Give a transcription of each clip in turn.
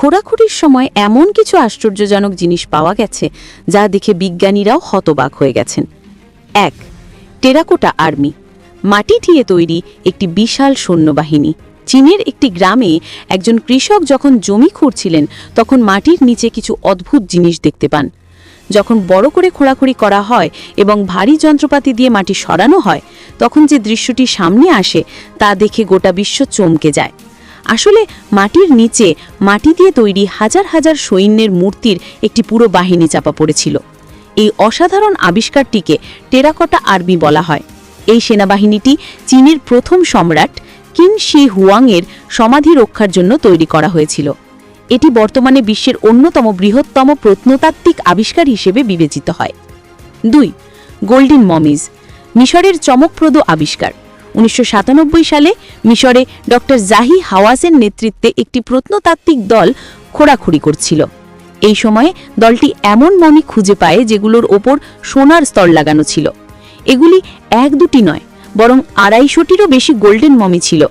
খোঁড়াখুড়ির সময় এমন কিছু আশ্চর্যজনক জিনিস পাওয়া গেছে যা দেখে বিজ্ঞানীরাও হতবাক হয়ে গেছেন। ১. টেরাকোটা আর্মি, মাটি দিয়ে তৈরি একটি বিশাল সৈন্যবাহিনী। চীনের একটি গ্রামে একজন কৃষক যখন জমি খুঁড়ছিলেন তখন মাটির নিচে কিছু অদ্ভুত জিনিস দেখতে পান। যখন বড় করে খোঁড়াখুড়ি করা হয় এবং ভারী যন্ত্রপাতি দিয়ে মাটি সরানো হয় তখন যে দৃশ্যটি সামনে আসে তা দেখে গোটা বিশ্ব চমকে যায়। আসলে মাটির নিচে মাটি দিয়ে তৈরি হাজার হাজার সৈন্যের মূর্তির একটি পুরো বাহিনী চাপা পড়েছিল। এই অসাধারণ আবিষ্কারটিকে টেরাকোটা আর্মি বলা হয়। এই সেনাবাহিনীটি চীনের প্রথম সম্রাট কিন শি হুয়াংয়ের সমাধি রক্ষার জন্য তৈরি করা হয়েছিল। এটি বর্তমানে বিশ্বের অন্যতম বৃহত্তম প্রত্নতাত্ত্বিক আবিষ্কার হিসেবে বিবেচিত হয়। ২. গোল্ডেন মমিজ, মিশরের চমকপ্রদ আবিষ্কার। ১৯৯৭ সালে মিশরে ডক্টর জাহি হাওয়াসের নেতৃত্বে একটি প্রত্নতাত্ত্বিক দল খোঁড়াখুড়ি করছিল। এই সময়ে দলটি এমন মমি খুঁজে পায় যেগুলোর ওপর সোনার স্তর লাগানো ছিল। এগুলি এক দুটি নয়, বরং ২৫০টিরও বেশি গোল্ডেন মমি ছিল।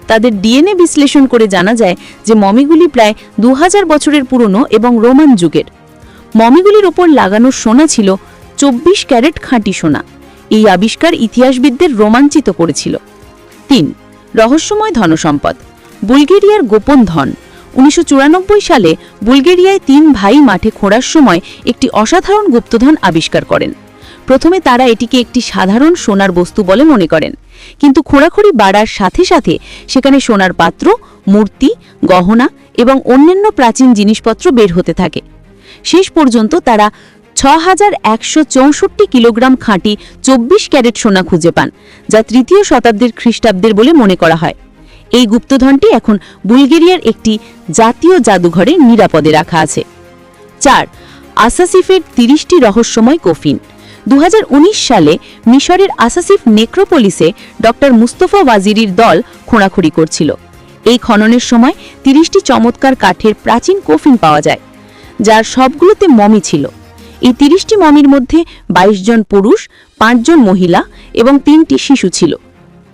তাদের ডিএনএ বিশ্লেষণ করে জানা যায় যে মমিগুলি প্রায় ২০০০ বছরের পুরনো এবং রোমান যুগের। মমিগুলির ওপর লাগানো সোনা ছিল ২৪ ক্যারেট খাঁটি সোনা। এই আবিষ্কার ইতিহাসবিদদের রোমাঞ্চিত করেছিল। ৩. রহস্যময় ধনসম্পদ, বুলগেরিয়ার গোপন ধন। ১৯৯৪ সালে বুলগেরিয়ায় ৩ ভাই মাঠে খোঁড়ার সময় একটি অসাধারণ গুপ্তধন আবিষ্কার করেন। প্রথমে তারা এটিকে একটি সাধারণ সোনার বস্তু বলে মনে করেন, কিন্তু খোঁড়াখুড়ি বাড়ার সাথে সাথে সেখানে সোনার পাত্র, মূর্তি, গহনা এবং অন্যান্য প্রাচীন জিনিসপত্র বের হতে থাকে। শেষ পর্যন্ত তারা ৬,১৬৪ কিলোগ্রাম খাঁটি ২৪ ক্যারেট সোনা খুঁজে পান, যা ৩য় শতাব্দীর খ্রিস্টাব্দের বলে মনে করা হয়। এই গুপ্তধনটি এখন বুলগেরিয়ার একটি জাতীয় জাদুঘরে নিরাপদে রাখা আছে। ৪. আসাসিফের ৩০টি রহস্যময় কফিন। ২০১৯ সালে মিশরের আসাসিফ নেক্রোপলিসে ডক্টর মুস্তফা ওয়াজিরির দল খোঁড়াখুড়ি করছিল। এই খননের সময় ৩০টি চমৎকার কাঠের প্রাচীন কফিন পাওয়া যায়, যার সবগুলোতে মমি ছিল। এই ৩০টি মমির মধ্যে ২২ জন পুরুষ, ৫ জন মহিলা এবং ৩টি শিশু ছিল।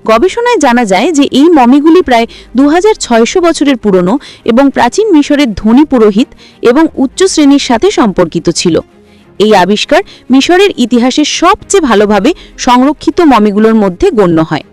গবেষণায় জানা যায় যে এই মমিগুলি প্রায় ২৬০০ বছরের পুরনো এবং প্রাচীন মিশরের ধনী পুরোহিত এবং উচ্চ শ্রেণীর সাথে সম্পর্কিত ছিল। এই আবিষ্কার মিশরের ইতিহাসের সবচেয়ে ভালোভাবে সংরক্ষিত মমিগুলোর মধ্যে গণ্য হয়।